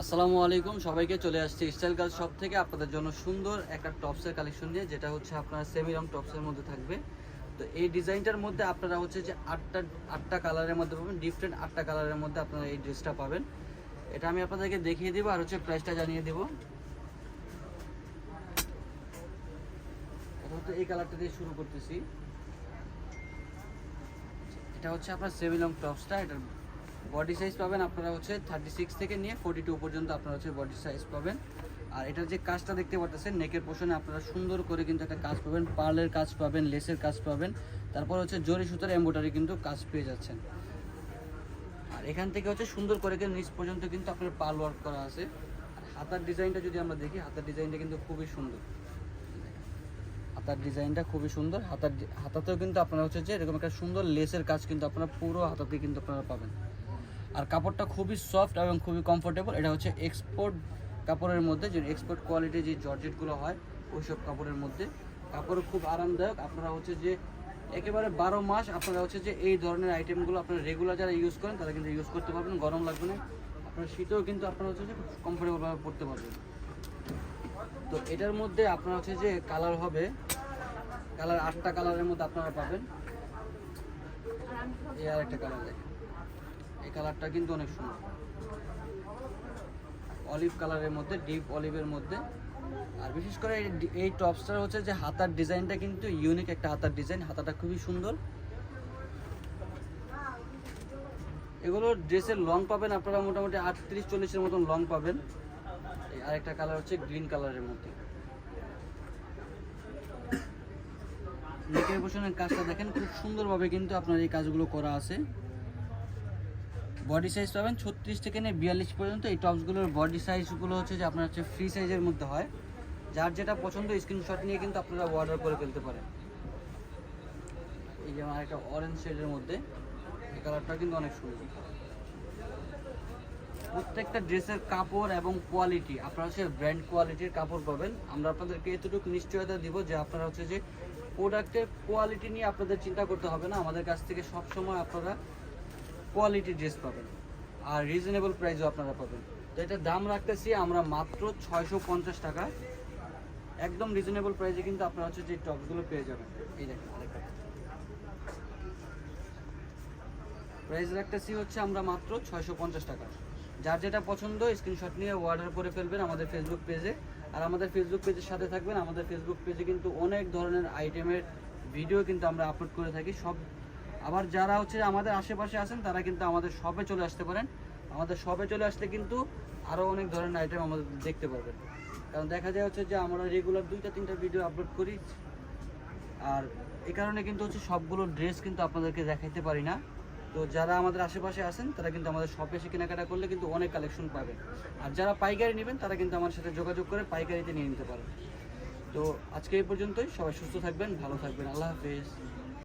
আসসালামু আলাইকুম সবাইকে, চলে আসছে স্টাইল গার্লস শপ থেকে আপনাদের জন্য সুন্দর একটা টপসের কালেকশন নিয়ে, যেটা হচ্ছে আপনার সেমি লং টপসের মধ্যে থাকবে। তো এই ডিজাইনটার মধ্যে আপনারা হচ্ছে যে আটটা কালারের মধ্যে পাবেন, ডিফারেন্ট আটটা কালারের মধ্যে আপনারা এই ড্রেসটা পাবেন। এটা আমি আপনাদেরকে দেখিয়ে দিব আর হচ্ছে প্রাইসটা জানিয়ে দেবো। প্রথমত এই কালারটা দিয়ে শুরু করতেছি। এটা হচ্ছে আপনার সেমি লং টপসটা। এটার বডি সাইজ পাবেন আপনারা হচ্ছে 36 থেকে নিয়ে 42 পর্যন্ত আপনারা হচ্ছে বডি সাইজ পাবেন। আর এটার যে কাজটা দেখতে পাচ্ছেন, নেকের পোর্শনে আপনারা সুন্দর করে কিন্তু একটা কাজ পাবেন, পার্লের কাজ পাবেন, লেসের কাজ পাবেন, তারপর হচ্ছে জরি সুতার এমব্রয়ডারি কিন্তু কাজ পেয়ে যাচ্ছেন। আর এখান থেকে হচ্ছে সুন্দর করে নিচ পর্যন্ত কিন্তু আপনার পার্ল ওয়ার্ক করা আছে। আর হাতার ডিজাইনটা যদি আমরা দেখি, হাতার ডিজাইনটা কিন্তু খুবই সুন্দর। হাতার ডিজাইনটা খুবই সুন্দর। হাতাতেও কিন্তু আপনারা হচ্ছে যে এরকম একটা সুন্দর লেসের কাজ কিন্তু আপনারা পুরো হাতাতে কিন্তু আপনারা পাবেন। আর কাপড়টা খুবই সফট এবং খুবই কমফোর্টেবল। এটা হচ্ছে এক্সপোর্ট কাপড়ের মধ্যে, যে এক্সপোর্ট কোয়ালিটির যে জর্জেটগুলো হয় ওইসব কাপড়ের মধ্যে। কাপড় খুব আরামদায়ক। আপনারা হচ্ছে যে একেবারে 12 মাস আপনারা হচ্ছে যে এই ধরনের আইটেমগুলো আপনারা রেগুলার যারা ইউজ করেন তারা কিন্তু ইউজ করতে পারবেন, গরম লাগবে না। আপনার শীতেও কিন্তু আপনারা হচ্ছে যে কমফোর্টেবলভাবে পরতে পারবেন। তো এটার মধ্যে আপনারা হচ্ছে যে কালার হবে, কালার 8টা কালারের মধ্যে আপনারা পাবেন। এই আর একটা কালার দেখেন, এই কালারটা কিন্তু অনেক সুন্দর, অলিভ কালারের মধ্যে, ডিপ অলিভের মধ্যে। আর বিশেষ করে এই টপসটার হচ্ছে যে হাতার ডিজাইনটা কিন্তু ইউনিক একটা হাতার ডিজাইন। হাতাটা খুবই সুন্দর। এগুলো ড্রেসের লং পাবেন আপনারা মোটামুটি 38-40-এর মতন লং পাবেন। এই আরেকটা কালার হচ্ছে গ্রিন কালারের মধ্যে। নেকের পোর্শনের কাজটা দেখেন, খুব সুন্দরভাবে কিন্তু আপনার এই কাজগুলো করা আছে। বডি সাইজ পাবেন 36 থেকে নিয়ে 42 পর্যন্ত। এই টপসগুলোর বডি সাইজগুলো হচ্ছে যে আপনার হচ্ছে ফ্রি সাইজের মধ্যে হয়। যার যেটা পছন্দ স্ক্রিনশট নিয়ে কিন্তু আপনারা অর্ডার করে ফেলতে পারেন। এই যেমন একটা অরেঞ্জ শেডের মধ্যে, এই কালারটা কিন্তু অনেক সুন্দর। প্রত্যেকটা ড্রেসের কাপড় এবং কোয়ালিটি আপনারা হচ্ছে ব্র্যান্ড কোয়ালিটির কাপড় পাবেন। আমরা আপনাদেরকে এতটুকু নিশ্চয়তা দিব যে আপনারা হচ্ছে যে প্রোডাক্টের কোয়ালিটি নিয়ে আপনাদের চিন্তা করতে হবে না। আমাদের কাছ থেকে সবসময় আপনারা কোয়ালিটি ড্রেস পাবেন আর রিজনেবল প্রাইসও আপনারা পাবেন। তো এটার দাম রাখতেছি আমরা মাত্র 650 টাকা। একদম রিজনেবল প্রাইসে কিন্তু আপনারা হচ্ছে যে টপসগুলো পেয়ে যাবেন। এই দেখেন আরেকটা প্রাইস রাখতেছি হচ্ছে আমরা মাত্র 650 টাকা। যার যেটা পছন্দ স্ক্রিনশট নিয়ে অর্ডার করে ফেলবেন আমাদের ফেসবুক পেজে। আর আমাদের ফেসবুক পেজের সাথে থাকবেন। আমাদের ফেসবুক পেজে কিন্তু অনেক ধরনের আইটেমের ভিডিও কিন্তু আমরা আপলোড করে থাকি সব। আবার যারা হচ্ছে আমাদের আশেপাশে আছেন তারা কিন্তু আমাদের শপে চলে আসতে পারেন। আমাদের শপে চলে আসলে কিন্তু আরও অনেক ধরনের আইটেম আমাদের দেখতে পারবেন। কারণ দেখা যায় হচ্ছে যে আমরা রেগুলার 2-3টা ভিডিও আপলোড করি। আর এই কারণে কিন্তু হচ্ছে সবগুলো ড্রেস কিন্তু আপনাদেরকে দেখাইতে পারি না। তো যারা আমাদের আশেপাশে আছেন তারা কিন্তু আমাদের শপে এসে কেনাকাটা করলে কিন্তু অনেক কালেকশন পাবেন। আর যারা পাইকারি নেবেন তারা কিন্তু আমার সাথে যোগাযোগ করে পাইকারিতে নিয়ে নিতে পারেন। তো আজকে এই পর্যন্তই। সবাই সুস্থ থাকবেন, ভালো থাকবেন। আল্লাহ হাফেজ।